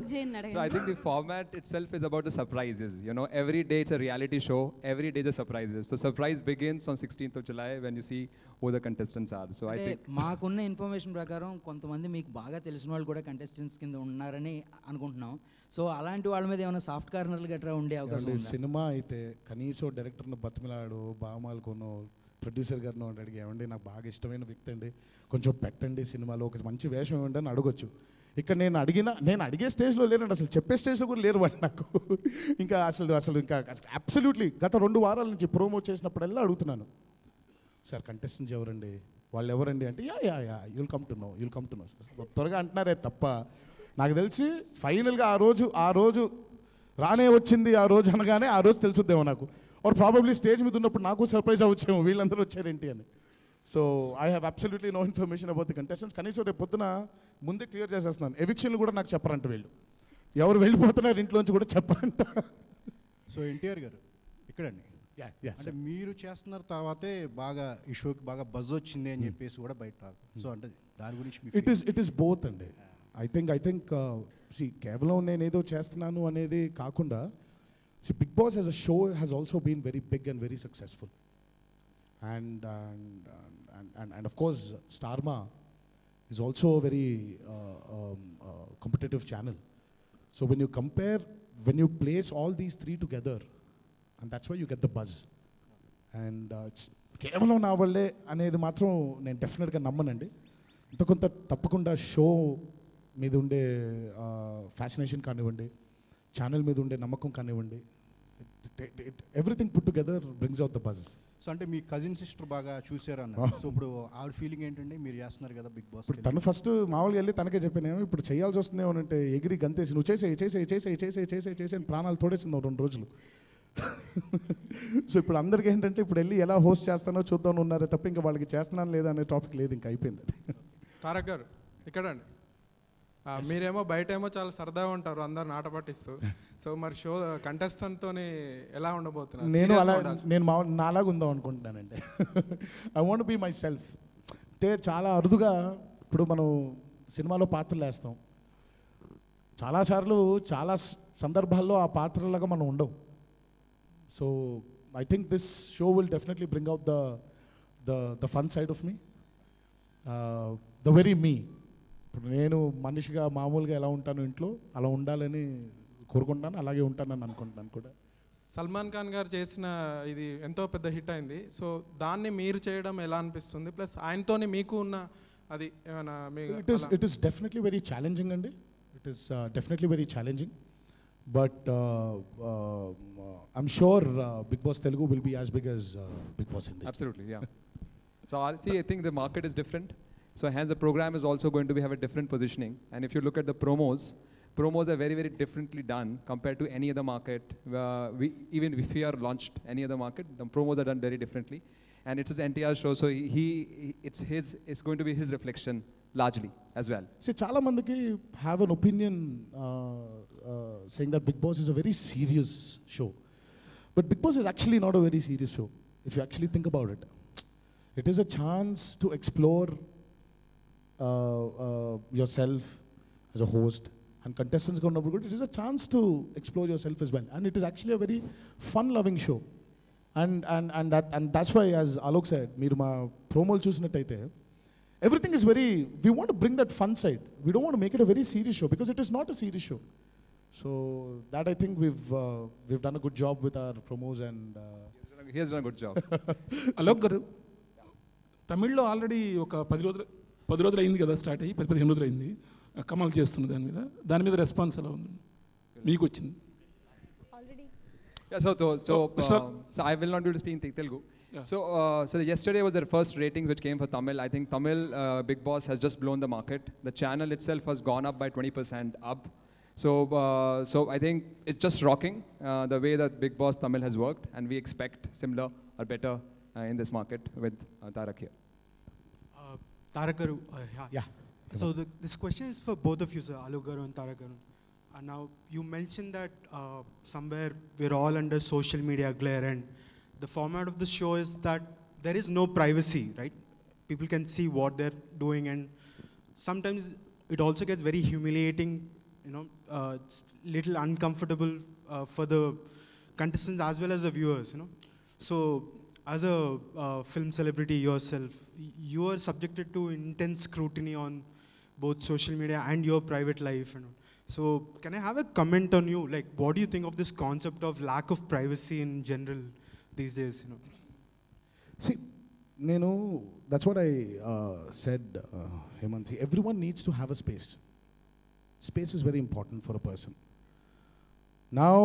So I think the format itself is about the surprises. You know, every day it's a reality show. Every day is a surprises. So surprise begins on 16th of July when you see who the contestants are. So I think మాకున్న information ప్రకారం కొంతమంది మీకు బాగా తెలిసిన వాళ్ళు కూడా contestants కింద ఉన్నారని అనుకుంటున్నాం. సో అలాంటి వాళ్ళ మీద ఏమైనా సాఫ్ట్ కార్నర్లు గట్రా ఉండే అవకాశం ఉందా? సినిమా అయితే కనీసం డైరెక్టర్ను బతిమిలాడు, బామాలకును, ప్రొడ్యూసర్ గారిని అడిగి, ఏమండి నాకు బాగా ఇష్టమైన వ్యక్తి అండి, కొంచెం పెట్టండి సినిమాలో, ఒక మంచి వేషం ఇవ్వండి అని అడగొచ్చు. ఇక్కడ నేను అడిగే స్టేజ్లో లేనండి, అసలు చెప్పే స్టేజ్లో కూడా లేరు వాళ్ళు నాకు. ఇంకా అసలు ఇంకా అబ్సల్యూట్లీ గత 2 వారాల నుంచి ప్రోమోట్ చేసినప్పుడల్లా అడుగుతున్నాను, సార్ కంటెస్టెంట్స్ ఎవరండి, వాళ్ళు ఎవరండి అంటే యుల్ కమ్ టు నో త్వరగా అంటున్నారే తప్ప నాకు తెలిసి ఫైనల్గా ఆ రోజు రానే వచ్చింది, ఆ రోజు అనగానే ఆ రోజు తెలుసుద్దేమో నాకు. ఆర్ ప్రాబబ్లీ స్టేజ్ మీద ఉన్నప్పుడు నాకు సర్ప్రైజ్ అవ్వచ్చేమో వీళ్ళందరూ వచ్చారేంటి అని. So I have absolutely no information about the contestants. కనీసం రేపు పొద్దున ముందే క్లియర్ చేసేస్తున్నాను, ఎవిక్షన్లు కూడా నాకు చెప్పరంట వీళ్ళు, ఎవరు వెళ్ళిపోతున్నారు ఇంట్లోంచి కూడా చెప్పరంట. సో ఎన్టీఆర్ గారు ఇక్కడండి, అంటే మీరు చేస్తున్న తర్వాతే బాగా ఈ షోకి బాగా బజ్ వచ్చింది అని చెప్పేసి కూడా బయట. సో అంటే దాని గురించి ఇట్ ఈస్ బోత్ అండి. ఐ థింక్ కేవలం నేను ఏదో చేస్తున్నాను అనేది కాకుండా, Big Boss as a show has also been very big and very successful, and of course Starma is also a very competitive channel. So when you place all these three together, and that's why you get the buzz. And it's కేవలం నా వల్లే అనేది మాత్రం నేను డెఫినెట్గా నమ్మనండి. ఇంత కొంత తప్పకుండా షో మీద ఉండే ఫ్యాసినేషన్ కానివ్వండి, ఛానల్ మీద ఉండే నమ్మకం కానివ్వండి, everything put together brings out the buzz. So అంటే మీ కజిన్ సిస్టర్ బాగా చూసారు అన్నారు. సో ఇప్పుడు ఆవిడ ఫీలింగ్ ఏంటంటే మీరు చేస్తున్నారు కదా బిగ్ బాస్. ఇప్పుడు తను ఫస్ట్ మామూలుగా వెళ్ళి తనకే చెప్పాను, ఇప్పుడు చేయాల్సి వస్తుందేమో అంటే ఎగిరి గంతేసి నువ్వు చేసే ప్రాణాలు తోడేసింది 2 రోజులు. సో ఇప్పుడు అందరికీ ఏంటంటే ఇప్పుడు వెళ్ళి ఎలా హోస్ట్ చేస్తానో చూద్దాం ఉన్నారే తప్ప ఇంకా వాళ్ళకి చేస్తున్నాను లేదా అనే టాపిక్ లేదు, ఇంకా అయిపోయింది అది. తారక్ గారు ఇక్కడండి, మీరేమో బయట ఏమో చాలా సరదాగా ఉంటారు, అందరు ఆట పట్టిస్తూ. సో మరి షో కంటెస్టెంట్తో ఎలా ఉండబోతున్నారు? నేను నాలాగా ఉందాం అనుకుంటున్నానండి. I want be myself. అంటే చాలా అరుదుగా ఇప్పుడు మనం సినిమాలో పాత్రలు వేస్తాం, చాలాసార్లు చాలా సందర్భాల్లో ఆ పాత్రలాగా మనం ఉండవు. So I think this show will definitely bring out the fun side of me, the very me. ఇప్పుడు నేను మనిషిగా మామూలుగా ఎలా ఉంటాను ఇంట్లో అలా ఉండాలని కోరుకుంటాను, అలాగే ఉంటానని అనుకుంటున్నాను కూడా. సల్మాన్ ఖాన్ గారు చేసిన ఇది ఎంతో పెద్ద హిట్ అయింది. సో దాన్ని మీరు చేయడం ఎలా అనిపిస్తుంది? ప్లస్ ఆయనతోనే మీకు ఉన్న అది ఏమైనా? It is definitely very challenging అండి. It is definitely very challenging, but I'm sure Bigg Boss Telugu will be as big as Bigg Boss Hindi. Absolutely, yeah. So I think the market is different. So hence the program is also going to have a different positioning. And if you look at the promos are very, very differently done compared to any other market. Even if we are launched any other market, the promos are done very differently. And it is NTR show, so it's going to be his reflection largely as well. See, chala mandiki have an opinion saying that Big Boss is a very serious show. But Big Boss is actually not a very serious show, if you actually think about it. It is a chance to explore yourself as a host, and contestants go good. It is a chance to explore yourself as well, and it is actually a very fun-loving show. And that's why, as Alok said, meer ma promol chusinattaithe, everything is very. We want to bring that fun side. We don't want to make it a very serious show because it is not a serious show. So that I think we've done a good job with our promos, and he has done a good job. Alok garu, తమిళ్లో already ఒక 10 రోజులు అయింది కదా start అయ్యి, 10-15 రోజులు అయింది. కమల్ చేస్తున్న దాని మీద రెస్పాన్స్ ఎలా ఉంది మీకు వచ్చింది? Yeah, so I will not be able to speak in Telugu. Yeah. So yesterday was their first ratings which came for Tamil. I think Tamil Big Boss has just blown the market. The channel itself has gone up by 20% up. So I think it's just rocking the way that Big Boss Tamil has worked, and we expect similar or better in this market with Tarak here. Tarak Garu, yeah. So this question is for both of you, sir, Alok Garu and Tarak Garu. Now, you mentioned that somewhere we're all under social media glare, and the format of the show is that there is no privacy, right? People can see what they're doing, and sometimes it also gets very humiliating, you know, little uncomfortable for the contestants as well as the viewers, you know. So, as a film celebrity yourself, you are subjected to intense scrutiny on both social media and your private life, you know. So, can I have a comment on you? Like, what do you think of this concept of lack of privacy in general these days? You know. See, that's what I said, Hemant. See, everyone needs to have a space. Space is very important for a person. Now,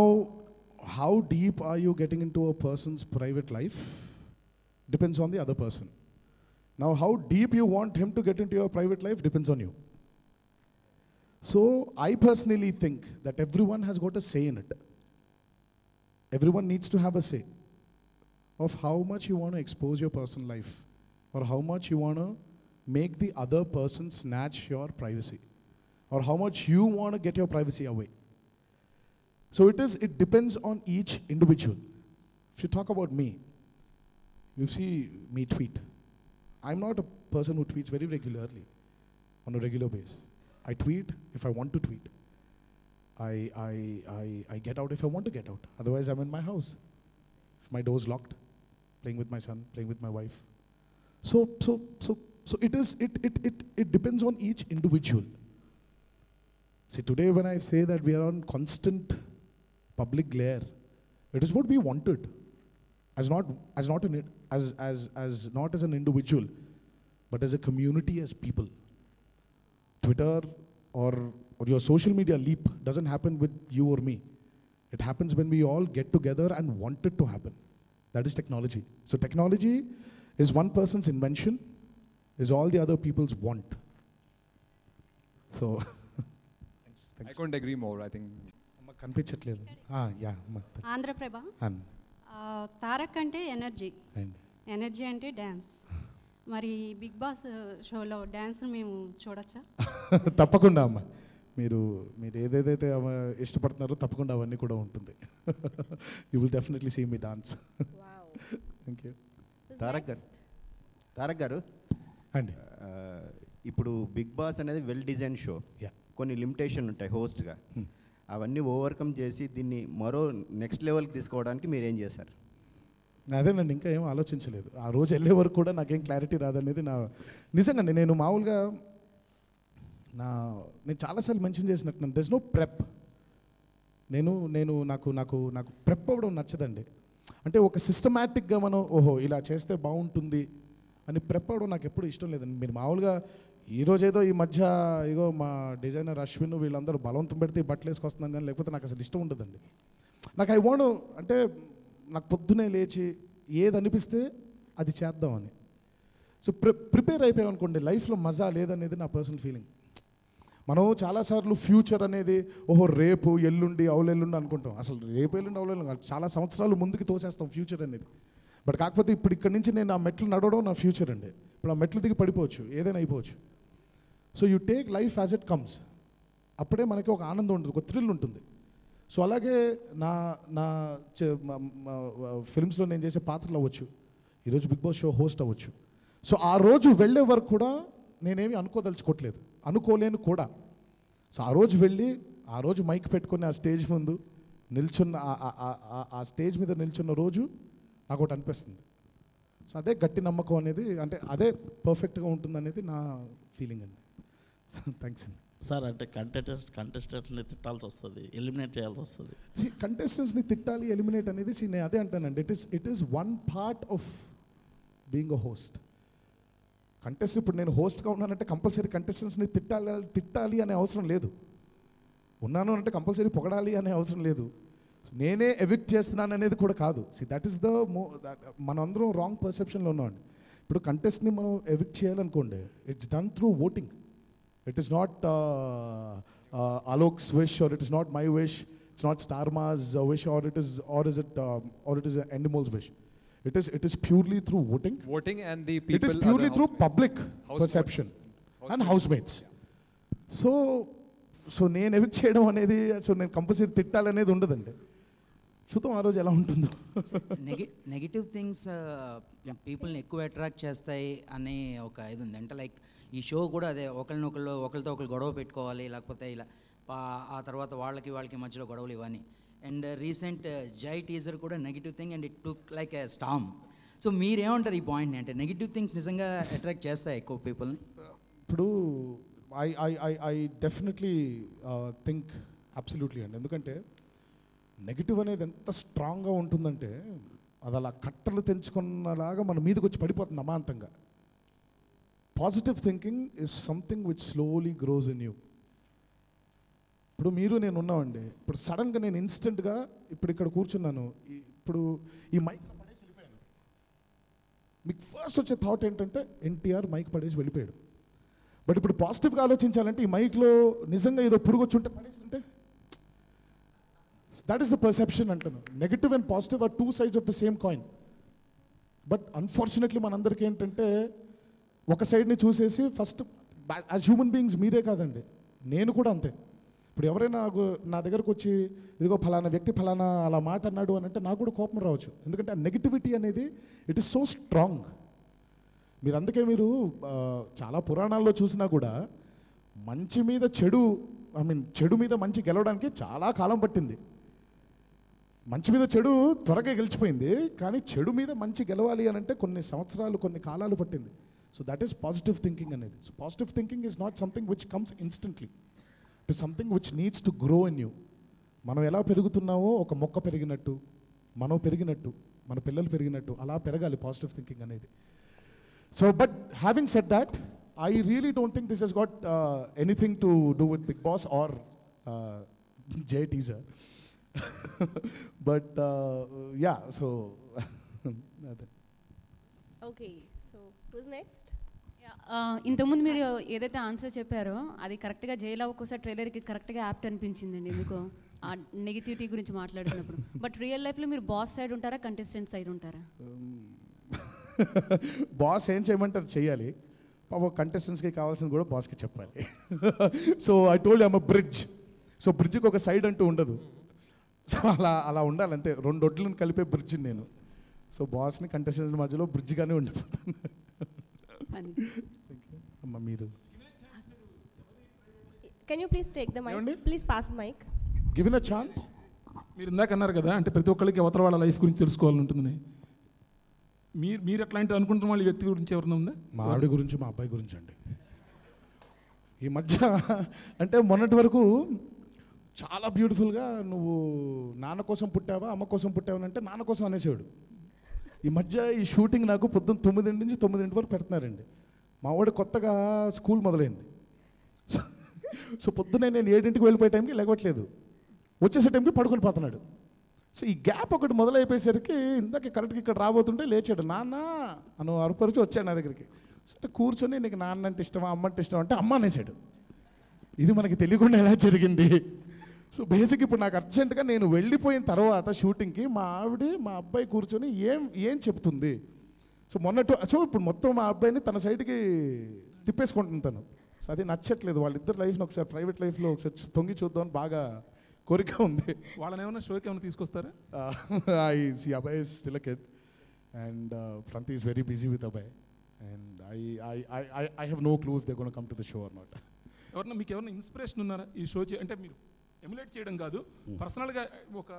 how deep are you getting into a person's private life? Depends on the other person. Now, how deep you want him to get into your private life depends on you. So, I personally think that everyone has got a say in it. Everyone needs to have a say of how much you want to expose your personal life, or how much you want to make the other person snatch your privacy, or how much you want to get your privacy away. So it depends on each individual. If you talk about me, you see me tweet. I'm not a person who tweets very regularly, on a regular basis. I tweet if I want to tweet. I get out if I want to get out. Otherwise, I'm in my house. If my door's locked, playing with my son, playing with my wife. So it depends on each individual. See, today when I say that we are on constant public glare, it is what we wanted, not as an individual, but as a community, as people. Twitter or your social media leap doesn't happen with you or me. It happens when we all get together and want it to happen. That is technology. So technology is one person's invention, is all the other people's want. So, thanks. I couldn't agree more, I think. కనిపించట్లేదు. ఆంధ్రప్రభ తారక్ అంటే energy అంటే dance. మరి big boss షోలో dance మేము చూడొచ్చా? తప్పకుండా అమ్మ, మీరు ఏదేదైతే ఇష్టపడుతున్నారో తప్పకుండా అవన్నీ కూడా ఉంటుంది. You will definitely see me dance. Thank you. Tarak గారు అండి, ఇప్పుడు బిగ్ బాస్ అనేది వెల్ డిజైన్ షో, కొన్ని లిమిటేషన్ ఉంటాయి హోస్ట్గా, అవన్నీ ఓవర్కమ్ చేసి దీన్ని మరో నెక్స్ట్ లెవెల్కి తీసుకోవడానికి మీరు ఏం చేశారు? అదేనండి, ఇంకా ఏం ఆలోచించలేదు. ఆ రోజు వెళ్ళే వరకు కూడా నాకేం క్లారిటీ రాదనేది నిజంగా నేను మామూలుగా నేను చాలాసార్లు మెన్షన్ చేసినట్టు దెర్ ఇస్ నో ప్రెప్. నాకు ప్రెప్ అవ్వడం నచ్చదండి. అంటే ఒక సిస్టమాటిక్గా మనం ఇలా చేస్తే బాగుంటుంది అని ప్రెప్ అవ్వడం నాకు ఎప్పుడు ఇష్టం లేదండి. మీరు మామూలుగా ఈరోజు ఏదో ఈ మధ్య ఇగో మా డిజైనర్ అశ్విన్ వీళ్ళందరూ బలవంతం పెడితే బట్టలు వేసుకొస్తున్నాను కానీ లేకపోతే నాకు అసలు ఇష్టం ఉండదండి. నాకు ఐ వాంట్ అంటే నాకు పొద్దునే లేచి ఏది అనిపిస్తే అది చేద్దామని. సో ప్రిపేర్ అయిపోయామనుకోండి లైఫ్లో మజా లేదనేది నా పర్సనల్ ఫీలింగ్. మనం చాలాసార్లు ఫ్యూచర్ అనేది రేపు ఎల్లుండి అవులెల్లుండి అనుకుంటాం. అసలు రేపు ఎల్లుండి అవులెల్లుండి చాలా సంవత్సరాలు ముందుకు తోసేస్తాం ఫ్యూచర్ అనేది. బట్ కాకపోతే ఇప్పుడు ఇక్కడి నుంచి నేను ఆ మెట్లు నడవడం నా ఫ్యూచర్ అండి. ఇప్పుడు ఆ మెట్లు దిగి పడిపోవచ్చు, ఏదైనా అయిపోవచ్చు. So you take life as it comes. అప్పుడే మనకి ఒక ఆనందం ఉంటుంది, ఒక థ్రిల్ ఉంటుంది. సో అలాగే నా ఫిల్మ్స్లో నేను చేసే పాత్రలు అవ్వచ్చు, ఈరోజు బిగ్ బాస్ షో హోస్ట్ అవ్వచ్చు. సో ఆ రోజు వెళ్ళే వరకు కూడా నేనేమి అనుకోదలుచుకోవట్లేదు, అనుకోలేను కూడా. సో ఆ రోజు వెళ్ళి ఆ రోజు మైక్ పెట్టుకుని ఆ స్టేజ్ ముందు నిల్చున్న ఆ స్టేజ్ మీద నిల్చున్న రోజు నాకు ఒకటి అనిపిస్తుంది. సో అదే గట్టి నమ్మకం అనేది, అంటే అదే పర్ఫెక్ట్గా ఉంటుంది అనేది నా ఫీలింగ్ అండి. థ్యాంక్స్ అండి. సార్ అంటే కంటెస్టెంట్స్ని తిట్టాల్సి వస్తుంది, ఎలిమినేట్ చేయాల్సి వస్తుంది. కంటెస్టెంట్స్ని తిట్టాలి, ఎలిమినేట్ అనేది నేను అదే అంటానండి. It is one part of being a host. Contest ఇప్పుడు నేను హోస్ట్గా ఉన్నానంటే కంపల్సరీ కంటెస్టెంట్స్ని తిట్టాలి అనే అవసరం లేదు. ఉన్నాను అంటే కంపల్సరీ పొగడాలి అనే అవసరం లేదు. నేనే ఎవిక్ట్ చేస్తున్నాను అనేది కూడా కాదు. దట్ ఈస్ ద మనందరం రాంగ్ పర్సెప్షన్లో ఉన్నామండి. ఇప్పుడు కంటెస్ట్ని మనం ఎవిక్ట్ చేయాలనుకోండి, ఇట్స్ డన్ త్రూ ఓటింగ్. ఇట్ ఈస్ నాట్ Alok's wish, or it is not my wish. It's not Starma's wish, or it is Endemol's wish. It is purely through voting. Voting and the people. It is purely through public perception and housemates. So నేను evict చేయడం అనేది, so నేను compulsory తిట్టాలనేది ఉండదండి. చూద్దాం ఆ రోజు ఎలా ఉంటుందో. నెగిటివ్ థింగ్స్ పీపుల్ని ఎక్కువ అట్రాక్ట్ చేస్తాయి అనే ఒక ఇది ఉంది. అంటే లైక్ ఈ షో కూడా అదే, ఒకరితో ఒకరు గొడవ పెట్టుకోవాలి, లేకపోతే ఇలా ఆ తర్వాత వాళ్ళకి మధ్యలో గొడవలు ఇవన్నీ. అండ్ రీసెంట్ జై టీజర్ కూడా negative thing and it took like a storm. So మీరేమంటారు ఈ పాయింట్ని? అంటే నెగిటివ్ థింగ్స్ నిజంగా అట్రాక్ట్ చేస్తాయి ఎక్కువ పీపుల్ని? ఇప్పుడు ఐ డెఫినెట్లీ థింక్ అబ్సల్యూట్లీ అండి. ఎందుకంటే నెగిటివ్ అనేది ఎంత స్ట్రాంగ్గా ఉంటుందంటే అది అలా కట్టలు తెంచుకున్నలాగా మన మీదకి వచ్చి పడిపోతుంది అమాంతంగా. Positive thinking is something which slowly gross in you. ఇప్పుడు మీరు నేను ఉన్నామండి, ఇప్పుడు సడన్గా నేను ఇన్స్టెంట్గా ఇప్పుడు ఇక్కడ కూర్చున్నాను, ఇప్పుడు ఈ మైక్ పడేసి వెళ్ళిపోయాను. మీకు ఫస్ట్ వచ్చే థాట్ ఏంటంటే ఎన్టీఆర్ మైక్ పడేసి వెళ్ళిపోయాడు. బట్ ఇప్పుడు పాజిటివ్గా ఆలోచించాలంటే ఈ మైక్లో నిజంగా ఏదో పురుగు వచ్చి ఉంటే పడేస్తుంటే, దట్ ఈస్ ద పర్సెప్షన్ అంటాను. Negative and positive or two sides of the same coin. But unfortunately మనందరికీ ఏంటంటే ఒక సైడ్ని చూసేసి ఫస్ట్ యాజ్ హ్యూమన్ బీయింగ్స్ మీరే కాదండి, నేను కూడా అంతే. ఇప్పుడు ఎవరైనా నా దగ్గరకు వచ్చి ఇదిగో ఫలానా వ్యక్తి ఫలానా అలా మాట అన్నాడు అని అంటే నాకు కూడా కోపం రావచ్చు. ఎందుకంటే ఆ నెగిటివిటీ అనేది ఇట్ ఈస్ సో స్ట్రాంగ్. మీరు అందుకే మీరు చాలా పురాణాల్లో చూసినా కూడా మంచి మీద చెడు, చెడు మీద మంచి గెలవడానికి చాలా కాలం పట్టింది. మంచి మీద చెడు త్వరగా గెలిచిపోయింది, కానీ చెడు మీద మంచి గెలవాలి అని అంటే కొన్ని సంవత్సరాలు, కొన్ని కాలాలు పట్టింది. So that is positive thinking అనేది. So positive thinking is not something which comes instantly. It is something which needs to grow in you. మనం ఎలా పెరుగుతున్నామో ఒక మొక్క పెరిగినట్టు, మనం పెరిగినట్టు, మన పిల్లలు పెరిగినట్టు అలా పెరగాలి పాజిటివ్ థింకింగ్ అనేది. So but having said that, I really don't think this has got anything to do with Bigg Boss or Jay teaser. But yeah, so okay, so who's next? ఇంతకుముందు మీరు ఏదైతే ఆన్సర్ చెప్పారో అది కరెక్ట్గా jail ఒక్కోసారి ట్రైలర్కి కరెక్ట్గా apt అనిపించిందండి. ఎందుకో ఆ నెగిటివిటీ గురించి మాట్లాడుతున్నప్పుడు. బట్ రియల్ లైఫ్లో మీరు బాస్ సైడ్ ఉంటారా, కంటెస్టెంట్ సైడ్ ఉంటారా? బాస్ ఏం చేయమంటారు చేయాలి, పాపం కంటెస్టెంట్స్కి కావాల్సింది కూడా బాస్కి చెప్పాలి. So I told I'm a bridge. So బ్రిడ్జ్కి ఒక సైడ్ అంటూ ఉండదు. సో అలా ఉండాలి అంతే, రెండు ఒడ్లను కలిపే బ్రిడ్జ్ నేను. సో బాస్ని కంటెస్టెంట్స్ మధ్యలో బ్రిడ్జ్గానే ఉండిపోతాను. అమ్మ మీరు can you please take the mic, please pass mic, given a chance. మీరు ఇందాక అన్నారు కదా, అంటే ప్రతి ఒక్కరికి అవతల వాళ్ళ లైఫ్ గురించి తెలుసుకోవాలని ఉంటుందని. మీరు ఎట్లాంటివి అనుకుంటున్న వాళ్ళ వ్యక్తి గురించి ఎవరైనా ఉందా? మా ఆవిడ గురించి, మా అబ్బాయి గురించి అండి. ఈ మధ్య అంటే మొన్నటి వరకు చాలా బ్యూటిఫుల్గా నువ్వు నాన్న కోసం పుట్టావా అమ్మ కోసం పుట్టావా అంటే నాన్న కోసం అనేసాడు. ఈ మధ్య ఈ షూటింగ్ నాకు పొద్దున్న 9 నుంచి 9 వరకు పెడుతున్నారండి. మా వాడు కొత్తగా స్కూల్ మొదలైంది. సో పొద్దున్నే నేను 7ంటికి వెళ్ళిపోయే టైంకి లేవట్లేదు, వచ్చేసే టైంకి పడుకొని పోతున్నాడు. సో ఈ గ్యాప్ ఒకటి మొదలైపోయేసరికి ఇందాక కరెక్ట్గా ఇక్కడ రాబోతుంటే లేచాడు, నాన్న అను అరుపరిచి వచ్చాడు నా దగ్గరికి. సరే కూర్చొని నీకు నాన్న అంటే ఇష్టమా అమ్మ అంటే ఇష్టమా అంటే అమ్మ అనేసాడు. ఇది మనకి తెలియకుండా ఎలా జరిగింది? సో బేసిక్ ఇప్పుడు నాకు అర్జెంటుగా నేను వెళ్ళిపోయిన తర్వాత షూటింగ్కి మా ఆవిడ మా అబ్బాయి కూర్చొని ఏం చెప్తుంది. సో సో ఇప్పుడు మొత్తం మా అబ్బాయిని తన సైడ్కి తిప్పేసుకుంటుంటాను. సో అది నచ్చట్లేదు. వాళ్ళిద్దరు లైఫ్ని ఒకసారి ప్రైవేట్ లైఫ్లో ఒకసారి తొంగి చూద్దామని బాగా కోరిక ఉంది. వాళ్ళని ఏమైనా షోకి ఏమైనా తీసుకొస్తారా? అబ్బాయి is still a kid and Franti is very busy with అబ్బాయి and I have no clue if they're going to come to the show or not. ఎవరన్నా మీకు ఎవరైనా ఇన్స్పిరేషన్ ఉన్నారా ఈ షో అంటే మీరు ఎమ్యులేట్ చేయడం కాదు, పర్సనల్గా ఒక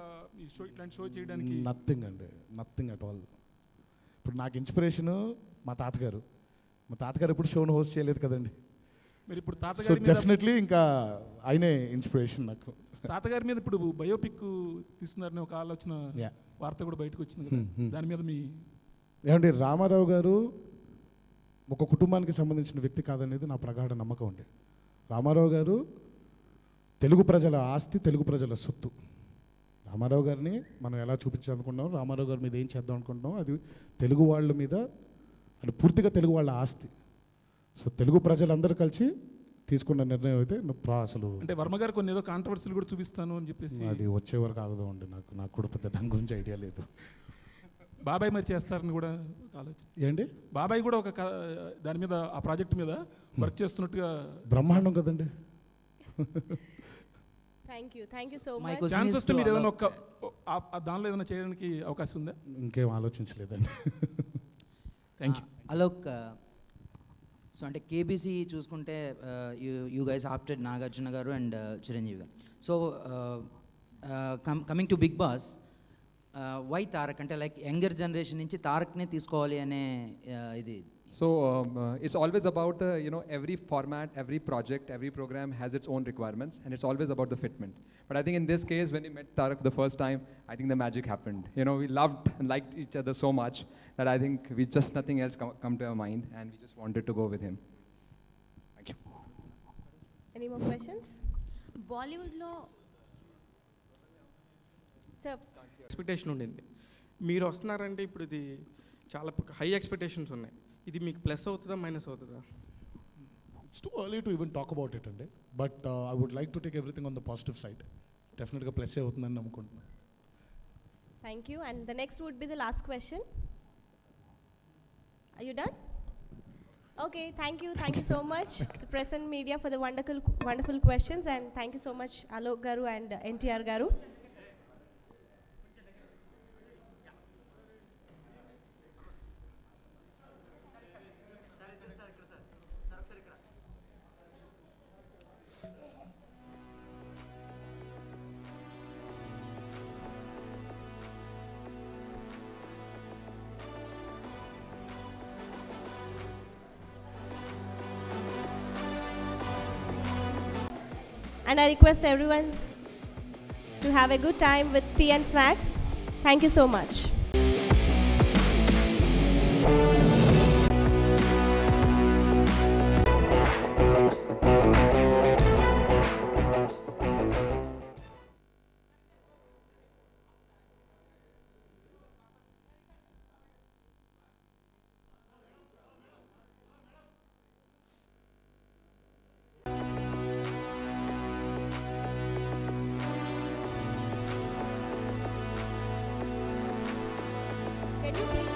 ఈ షో ఇట్లాంటి షో చేయడానికి? నథింగ్ అండి, నథింగ్ అట్ ఆల్. ఇప్పుడు నాకు ఇన్స్పిరేషను మా తాతగారు. మా తాతగారు ఇప్పుడు షోను హోస్ట్ చేయలేదు కదండి. మీరు ఇప్పుడు సో తాతగారి డెఫినెట్లీ ఇంకా ఆయనే ఇన్స్పిరేషన్ నాకు. తాతగారి మీద ఇప్పుడు బయోపిక్ తీస్తున్నారని ఒక ఆలోచన వార్త కూడా బయటకు వచ్చింది కదా, దాని మీద మీ ఏమండి రామారావు గారు ఒక కుటుంబానికి సంబంధించిన వ్యక్తి కాదనేది నా ప్రగాఢ నమ్మకం అండి. రామారావు గారు తెలుగు ప్రజల ఆస్తి, తెలుగు ప్రజల సొత్తు. రామారావు గారిని మనం ఎలా చూపించాలనుకుంటున్నాం, రామారావు గారి మీద ఏం చేద్దాం అనుకుంటున్నాం, అది తెలుగు వాళ్ళ మీద, అది పూర్తిగా తెలుగు వాళ్ళ ఆస్తి. సో తెలుగు ప్రజలందరూ కలిసి తీసుకున్న నిర్ణయం అయితే అసలు అంటే వర్మ గారు కొన్ని ఏదో కాంట్రవర్సీలు కూడా చూపిస్తాను అని చెప్పేసి అది వచ్చే వరకు ఆగదు అండి. నాకు కూడా పెద్ద దాని గురించి ఐడియా లేదు. బాబాయ్ మరి చేస్తారని కూడా ఆలోచన ఏంటి, బాబాయ్ కూడా ఒక దాని మీద, ఆ ప్రాజెక్ట్ మీద వర్క్ చేస్తున్నట్టుగా. బ్రహ్మాండం కదండి. Thank you so much. Chance వస్తే మీరు ఏదైనా ఒక దానిలో ఏదైనా చేయడానికి అవకాశం ఉందా? ఇంకేం ఆలోచించలేదండి. Thank you. అలోక్, సో అంటే కేబీసీ చూసుకుంటే you guys opted Nagarjuna garu and Chiranjeevi garu. So coming to Bigg Boss, why Tarak అంటే లైక్ యంగర్ జనరేషన్ నుంచి తారక్నే తీసుకోవాలి అనే ఇది. So it's always about the, every format, every project, every program has its own requirements, and it's always about the fitment. But I think in this case, when we met Tarak for the first time, I think the magic happened. We loved and liked each other so much that I think we just nothing else come to our mind, and we just wanted to go with him. Thank you. Any more questions? Bollywood లో sir expectation ఉండింది, మీరు వస్తున్నారంటే ఇప్పుడు ఇది చాలా high expectations ఉన్నాయి. ఇది మీకు ప్లస్ అవుతుందా మైనస్ అవుతుందా? It's too early to even talk about it అండి. But I would like to take everything on the positive side. డెఫినెట్గా ప్లస్ అవుతుందని నమ్ముకుంటున్నాను. Thank you. And the next would be the last question. Are you done? Okay, thank you so much, the press and media, for the wonderful questions, and thank you so much Alok garu and NTR garu. And I request everyone to have a good time with tea and snacks. Thank you so much. Can you please